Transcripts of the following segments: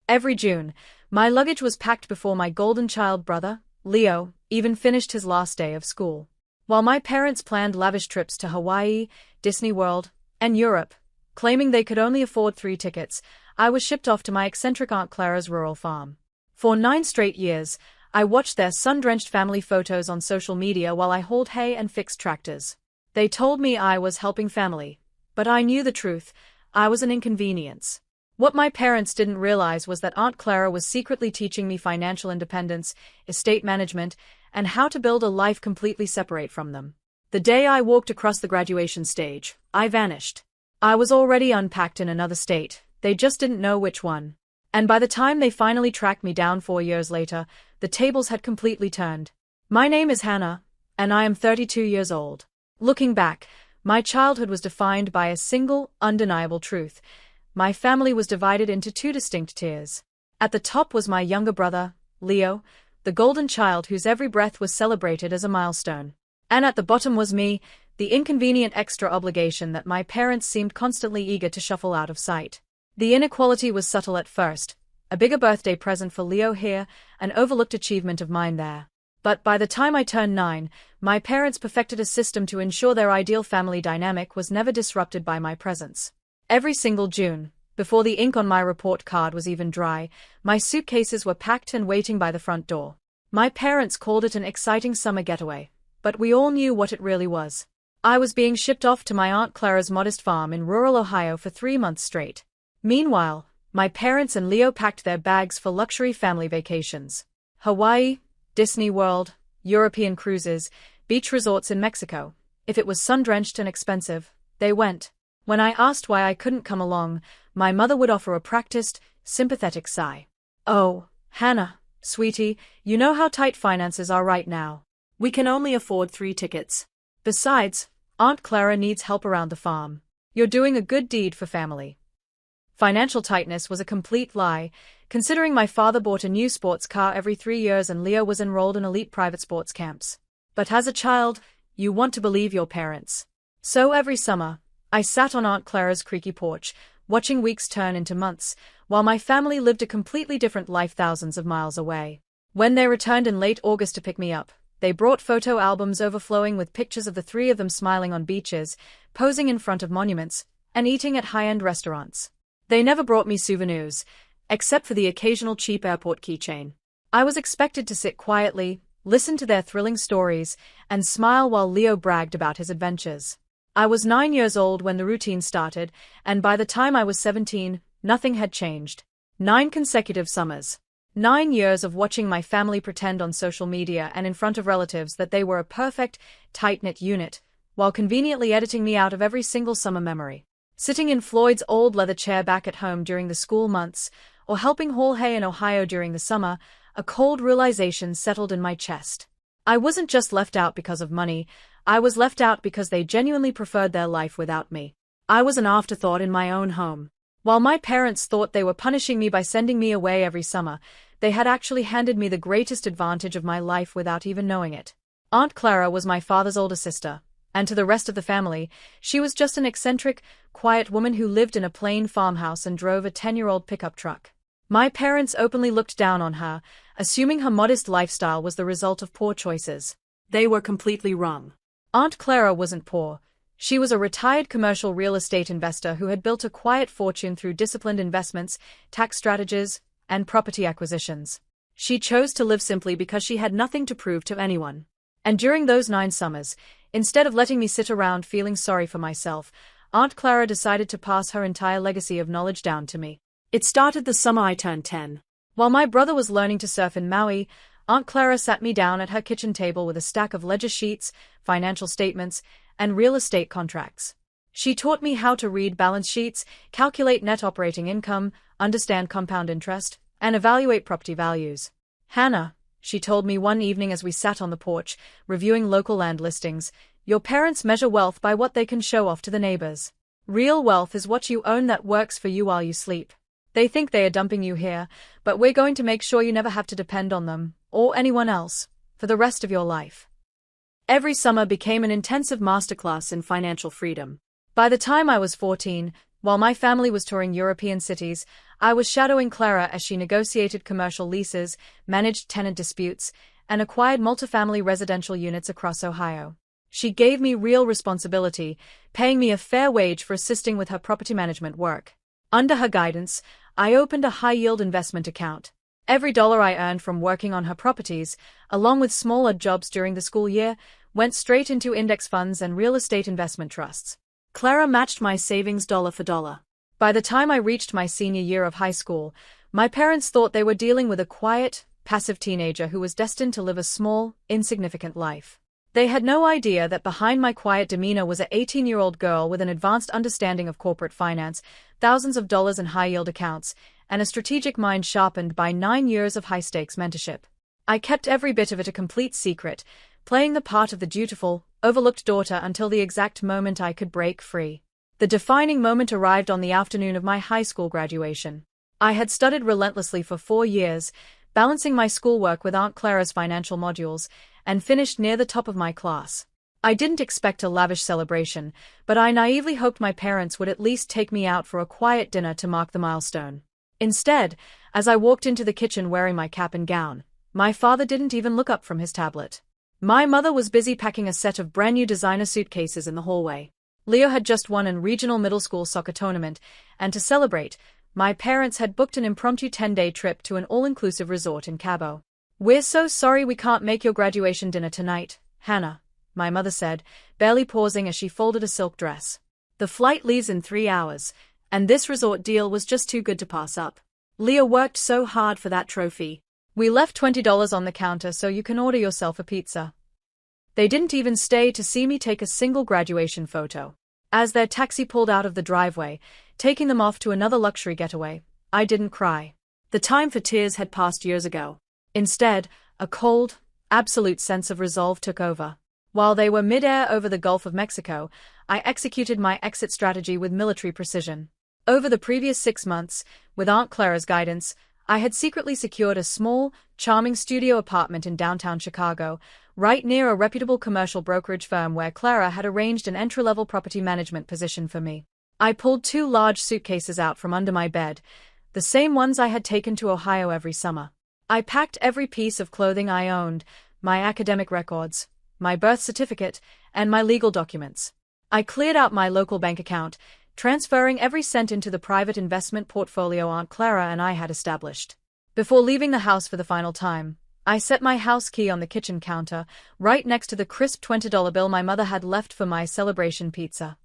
Every June, my luggage was packed before my golden child brother, Leo, even finished his last day of school. While my parents planned lavish trips to Hawaii, Disney World, and Europe, claiming they could only afford 3 tickets, I was shipped off to my eccentric Aunt Clara's rural farm. For 9 straight years, I watched their sun-drenched family photos on social media while I hauled hay and fixed tractors. They told me I was helping family, but I knew the truth. I was an inconvenience. What my parents didn't realize was that Aunt Clara was secretly teaching me financial independence, estate management, and how to build a life completely separate from them. The day I walked across the graduation stage, I vanished. I was already unpacked in another state, they just didn't know which one. And by the time they finally tracked me down 4 years later, the tables had completely turned. My name is Hannah, and I am 32 years old. Looking back, my childhood was defined by a single, undeniable truth. My family was divided into 2 distinct tiers. At the top was my younger brother, Leo, the golden child whose every breath was celebrated as a milestone. And at the bottom was me, the inconvenient extra obligation that my parents seemed constantly eager to shuffle out of sight. The inequality was subtle at first, a bigger birthday present for Leo here, an overlooked achievement of mine there. But by the time I turned 9, my parents perfected a system to ensure their ideal family dynamic was never disrupted by my presence. Every single June, before the ink on my report card was even dry, my suitcases were packed and waiting by the front door. My parents called it an exciting summer getaway, but we all knew what it really was. I was being shipped off to my Aunt Clara's modest farm in rural Ohio for 3 months straight. Meanwhile, my parents and Leo packed their bags for luxury family vacations. Hawaii, Disney World, European cruises, beach resorts in Mexico. If it was sun-drenched and expensive, they went. When I asked why I couldn't come along, my mother would offer a practiced, sympathetic sigh. "Oh, Hannah, sweetie, you know how tight finances are right now. We can only afford 3 tickets. Besides, Aunt Clara needs help around the farm. You're doing a good deed for family." Financial tightness was a complete lie, considering my father bought a new sports car every 3 years and Leo was enrolled in elite private sports camps. But as a child, you want to believe your parents. So every summer, I sat on Aunt Clara's creaky porch, watching weeks turn into months, while my family lived a completely different life thousands of miles away. When they returned in late August to pick me up, they brought photo albums overflowing with pictures of the 3 of them smiling on beaches, posing in front of monuments, and eating at high-end restaurants. They never brought me souvenirs, except for the occasional cheap airport keychain. I was expected to sit quietly, listen to their thrilling stories, and smile while Leo bragged about his adventures. I was 9 years old when the routine started, and by the time I was 17, nothing had changed. 9 consecutive summers. 9 years of watching my family pretend on social media and in front of relatives that they were a perfect, tight-knit unit, while conveniently editing me out of every single summer memory. Sitting in Floyd's old leather chair back at home during the school months, or helping haul hay in Ohio during the summer, a cold realization settled in my chest. I wasn't just left out because of money, I was left out because they genuinely preferred their life without me. I was an afterthought in my own home. While my parents thought they were punishing me by sending me away every summer, they had actually handed me the greatest advantage of my life without even knowing it. Aunt Clara was my father's older sister, and to the rest of the family, she was just an eccentric, quiet woman who lived in a plain farmhouse and drove a 10-year-old pickup truck. My parents openly looked down on her, assuming her modest lifestyle was the result of poor choices. They were completely wrong. Aunt Clara wasn't poor. She was a retired commercial real estate investor who had built a quiet fortune through disciplined investments, tax strategies, and property acquisitions. She chose to live simply because she had nothing to prove to anyone. And during those 9 summers, instead of letting me sit around feeling sorry for myself, Aunt Clara decided to pass her entire legacy of knowledge down to me. It started the summer I turned 10. While my brother was learning to surf in Maui, Aunt Clara sat me down at her kitchen table with a stack of ledger sheets, financial statements, and real estate contracts. She taught me how to read balance sheets, calculate net operating income, understand compound interest, and evaluate property values. "Hannah," she told me one evening as we sat on the porch, reviewing local land listings, "your parents measure wealth by what they can show off to the neighbors. Real wealth is what you own that works for you while you sleep. They think they are dumping you here, but we're going to make sure you never have to depend on them, or anyone else, for the rest of your life." Every summer became an intensive masterclass in financial freedom. By the time I was 14, While my family was touring European cities, I was shadowing Clara as she negotiated commercial leases, managed tenant disputes, and acquired multifamily residential units across Ohio. She gave me real responsibility, paying me a fair wage for assisting with her property management work. Under her guidance, I opened a high-yield investment account. Every dollar I earned from working on her properties, along with smaller jobs during the school year, went straight into index funds and real estate investment trusts. Clara matched my savings dollar for dollar. By the time I reached my senior year of high school, my parents thought they were dealing with a quiet, passive teenager who was destined to live a small, insignificant life. They had no idea that behind my quiet demeanor was an 18-year-old girl with an advanced understanding of corporate finance, thousands of dollars in high-yield accounts, and a strategic mind sharpened by 9 years of high-stakes mentorship. I kept every bit of it a complete secret, playing the part of the dutiful, overlooked daughter until the exact moment I could break free. The defining moment arrived on the afternoon of my high school graduation. I had studied relentlessly for 4 years, balancing my schoolwork with Aunt Clara's financial modules, and finished near the top of my class. I didn't expect a lavish celebration, but I naively hoped my parents would at least take me out for a quiet dinner to mark the milestone. Instead, as I walked into the kitchen wearing my cap and gown, my father didn't even look up from his tablet. My mother was busy packing a set of brand-new designer suitcases in the hallway. Leo had just won a regional middle school soccer tournament, and to celebrate, my parents had booked an impromptu 10-day trip to an all-inclusive resort in Cabo. "We're so sorry we can't make your graduation dinner tonight, Hannah," my mother said, barely pausing as she folded a silk dress. "The flight leaves in 3 hours, and this resort deal was just too good to pass up. Leo worked so hard for that trophy. We left $20 on the counter so you can order yourself a pizza." They didn't even stay to see me take a single graduation photo. As their taxi pulled out of the driveway, taking them off to another luxury getaway, I didn't cry. The time for tears had passed years ago. Instead, a cold, absolute sense of resolve took over. While they were mid-air over the Gulf of Mexico, I executed my exit strategy with military precision. Over the previous 6 months, with Aunt Clara's guidance, I had secretly secured a small, charming studio apartment in downtown Chicago, right near a reputable commercial brokerage firm where Clara had arranged an entry-level property management position for me. I pulled 2 large suitcases out from under my bed, the same ones I had taken to Ohio every summer. I packed every piece of clothing I owned, my academic records, my birth certificate, and my legal documents. I cleared out my local bank account, transferring every cent into the private investment portfolio Aunt Clara and I had established. Before leaving the house for the final time, I set my house key on the kitchen counter, right next to the crisp $20 bill my mother had left for my celebration pizza.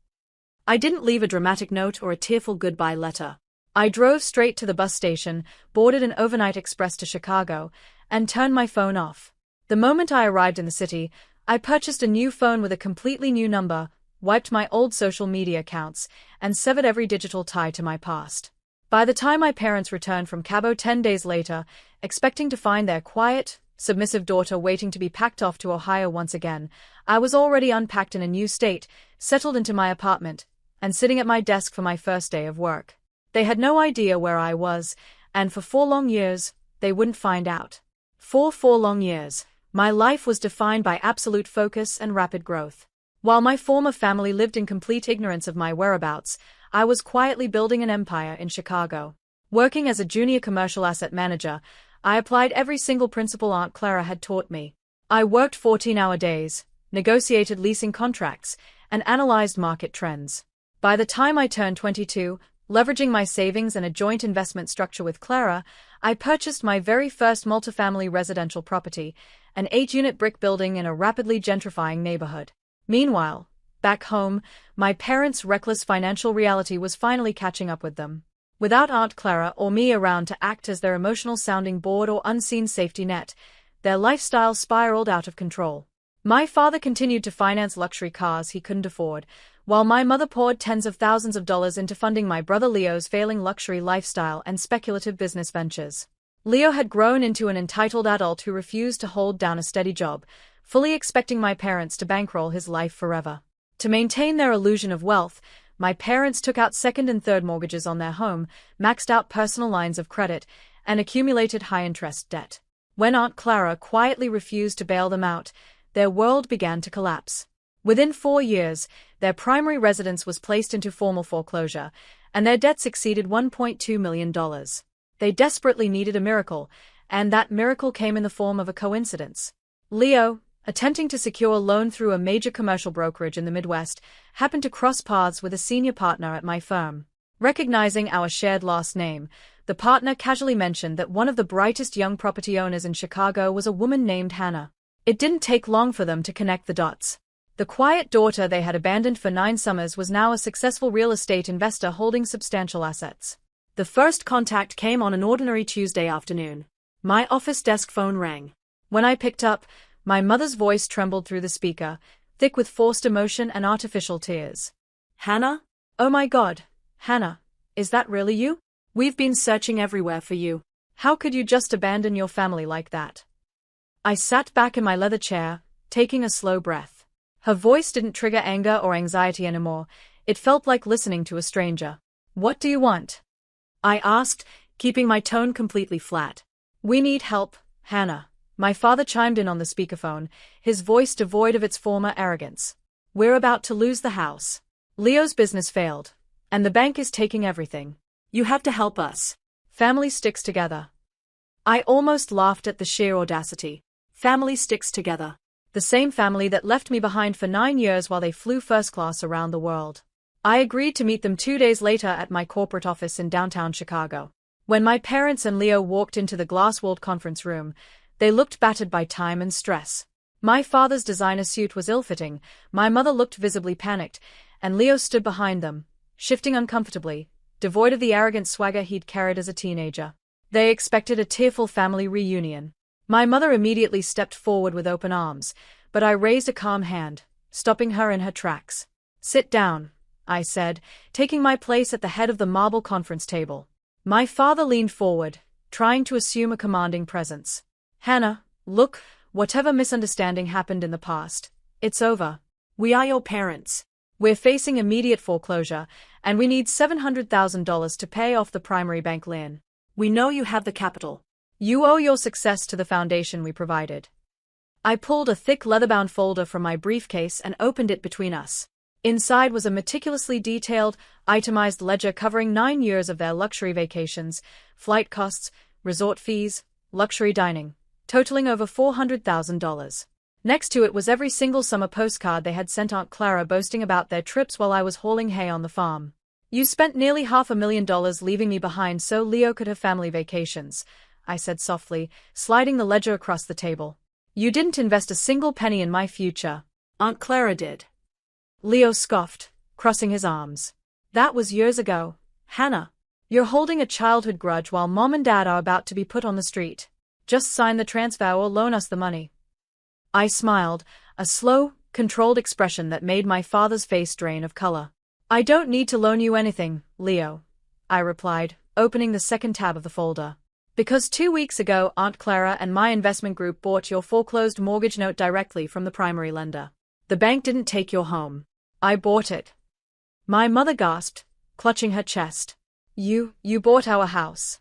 I didn't leave a dramatic note or a tearful goodbye letter. I drove straight to the bus station, boarded an overnight express to Chicago, and turned my phone off. The moment I arrived in the city, I purchased a new phone with a completely new number, wiped my old social media accounts, and severed every digital tie to my past. By the time my parents returned from Cabo 10 days later, expecting to find their quiet, submissive daughter waiting to be packed off to Ohio once again, I was already unpacked in a new state, settled into my apartment, and sitting at my desk for my first day of work. They had no idea where I was, and for 4 long years, they wouldn't find out. For 4 long years, my life was defined by absolute focus and rapid growth. While my former family lived in complete ignorance of my whereabouts, I was quietly building an empire in Chicago. Working as a junior commercial asset manager, I applied every single principle Aunt Clara had taught me. I worked 14-hour days, negotiated leasing contracts, and analyzed market trends. By the time I turned 22, leveraging my savings and a joint investment structure with Clara, I purchased my very first multifamily residential property, an 8-unit brick building in a rapidly gentrifying neighborhood. Meanwhile, back home, my parents' reckless financial reality was finally catching up with them. Without Aunt Clara or me around to act as their emotional sounding board or unseen safety net, their lifestyle spiraled out of control. My father continued to finance luxury cars he couldn't afford, while my mother poured tens of thousands of dollars into funding my brother Leo's failing luxury lifestyle and speculative business ventures. Leo had grown into an entitled adult who refused to hold down a steady job, fully expecting my parents to bankroll his life forever. To maintain their illusion of wealth, my parents took out second and third mortgages on their home, maxed out personal lines of credit, and accumulated high-interest debt. When Aunt Clara quietly refused to bail them out, their world began to collapse. Within 4 years, their primary residence was placed into formal foreclosure, and their debts exceeded $1.2 million. They desperately needed a miracle, and that miracle came in the form of a coincidence. Leo, attempting to secure a loan through a major commercial brokerage in the Midwest, happened to cross paths with a senior partner at my firm. Recognizing our shared last name, the partner casually mentioned that one of the brightest young property owners in Chicago was a woman named Hannah. It didn't take long for them to connect the dots. The quiet daughter they had abandoned for 9 summers was now a successful real estate investor holding substantial assets. The first contact came on an ordinary Tuesday afternoon. My office desk phone rang. When I picked up, my mother's voice trembled through the speaker, thick with forced emotion and artificial tears. "Hannah? Oh my God, Hannah, is that really you? We've been searching everywhere for you. How could you just abandon your family like that?" I sat back in my leather chair, taking a slow breath. Her voice didn't trigger anger or anxiety anymore. It felt like listening to a stranger. "What do you want?" I asked, keeping my tone completely flat. "We need help, Hannah." My father chimed in on the speakerphone, his voice devoid of its former arrogance. "We're about to lose the house. Leo's business failed, and the bank is taking everything. You have to help us. Family sticks together." I almost laughed at the sheer audacity. Family sticks together. The same family that left me behind for 9 years while they flew first class around the world. I agreed to meet them 2 days later at my corporate office in downtown Chicago. When my parents and Leo walked into the glass-walled conference room, they looked battered by time and stress. My father's designer suit was ill-fitting, my mother looked visibly panicked, and Leo stood behind them, shifting uncomfortably, devoid of the arrogant swagger he'd carried as a teenager. They expected a tearful family reunion. My mother immediately stepped forward with open arms, but I raised a calm hand, stopping her in her tracks. "Sit down," I said, taking my place at the head of the marble conference table. My father leaned forward, trying to assume a commanding presence. "Hannah, look, whatever misunderstanding happened in the past, it's over. We are your parents. We're facing immediate foreclosure, and we need $700,000 to pay off the primary bank loan. We know you have the capital. You owe your success to the foundation we provided." I pulled a thick leather-bound folder from my briefcase and opened it between us. Inside was a meticulously detailed, itemized ledger covering 9 years of their luxury vacations, flight costs, resort fees, luxury dining, totaling over $400,000. Next to it was every single summer postcard they had sent Aunt Clara boasting about their trips while I was hauling hay on the farm. "You spent nearly $500,000 leaving me behind so Leo could have family vacations," I said softly, sliding the ledger across the table. "You didn't invest a single penny in my future. Aunt Clara did." Leo scoffed, crossing his arms. "That was years ago, Hannah. You're holding a childhood grudge while Mom and Dad are about to be put on the street. Just sign the transfer or loan us the money." I smiled, a slow, controlled expression that made my father's face drain of color. "I don't need to loan you anything, Leo," I replied, opening the second tab of the folder. "Because 2 weeks ago Aunt Clara and my investment group bought your foreclosed mortgage note directly from the primary lender. The bank didn't take your home. I bought it." My mother gasped, clutching her chest. You bought our house."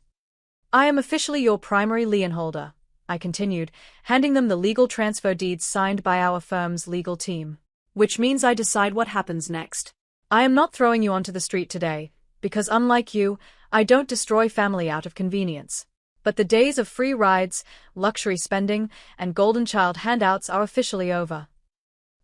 "I am officially your primary lien holder," I continued, handing them the legal transfer deeds signed by our firm's legal team. "Which means I decide what happens next. I am not throwing you onto the street today, because unlike you, I don't destroy family out of convenience. But the days of free rides, luxury spending, and golden child handouts are officially over."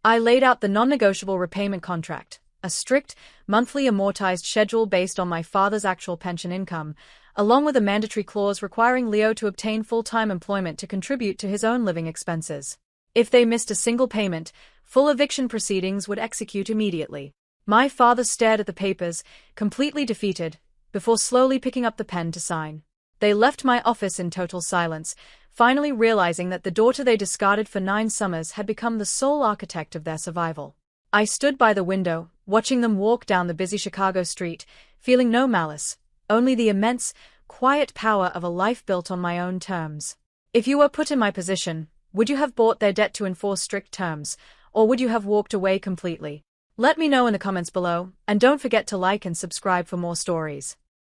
I laid out the non-negotiable repayment contract, a strict, monthly amortized schedule based on my father's actual pension income, along with a mandatory clause requiring Leo to obtain full-time employment to contribute to his own living expenses. If they missed a single payment, full eviction proceedings would execute immediately. My father stared at the papers, completely defeated, before slowly picking up the pen to sign. They left my office in total silence, finally realizing that the daughter they discarded for 9 summers had become the sole architect of their survival. I stood by the window, watching them walk down the busy Chicago street, feeling no malice, only the immense, quiet power of a life built on my own terms. If you were put in my position, would you have bought their debt to enforce strict terms, or would you have walked away completely? Let me know in the comments below, and don't forget to like and subscribe for more stories.